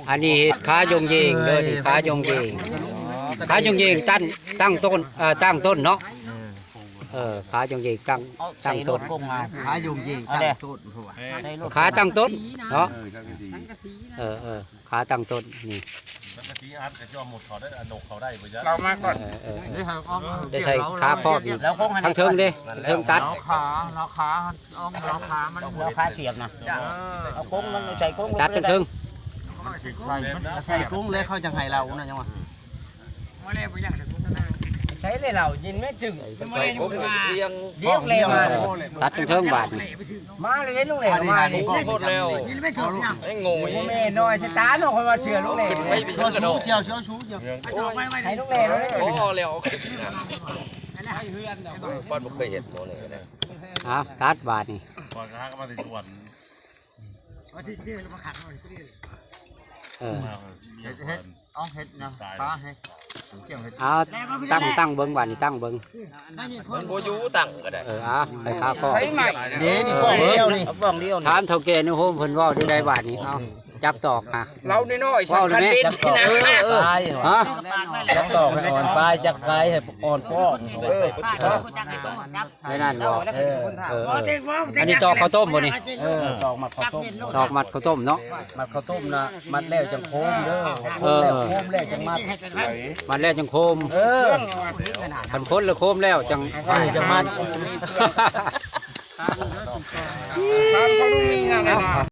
อันนี้เห็ดขายงเยงเด้อนี่ขายงเยงขายงเยงตั้งต้นตั้งต้นเนาะขายงเยงตั้งต้น ขายงยิงตั้งต้นขาตั้งต้นเนาะขาตั้งต้นนี่เรามาก่อนได้ใส่ขาครอบอีกทั้งเทิงเด้เทิงตัดเราขามันเราขาเสียบนะเอาโค้งมันใส่โค้งตัดทั้งเทิงใส่โค้งเลยเขาจะให้เรานะจังหวะใช้เลยเรายินไม่ถึงใส่โค้งเลี้ยงเลยมาตัดทั้งเทิงบาทมาเลยลูกเหลวมานี่โคตรเร็วยินไม่ถึงเนี่ยไอ้งูแม่น้อยสตาร์ทคนมาเชื่อลูกเหลวชูเจียวให้ลูกเหลวเลยโอ้เร็วป้อนไม่เคยเห็นโมเลยนะตัดบาทนี่ป้อนข้าก็มาติดส่วนเอาเห็ดนะปลาเห็ดตั้งเบิ้งบาทนี่ตั้งเบิ้งโบยูตั้งก็ได้ใส่ขาครอบนี่ป้องเดียวนี่ป้องเดียวถามเท่าแก่นี่โฮมเพิ่นว่าได้บาทนี่เอาจับตอกเราน้อยๆสักคันนิดนะจับตอกให้อ่อนปลายจับปลายให้อ่อนฟอกไม่นั่นหรอกอันนี้ตอกข้าวต้มบ่นี่ตอกมัดข้าวต้มตอกมัดข้าวต้มเนาะมัดข้าวต้มนะมัดแล้วจังโค้งเด้อโค้งแล้วจังมัดแล้วจังโคมคันพ้นแล้วโคมแล้วจังมัดเขาดูมีงานอะไรนะ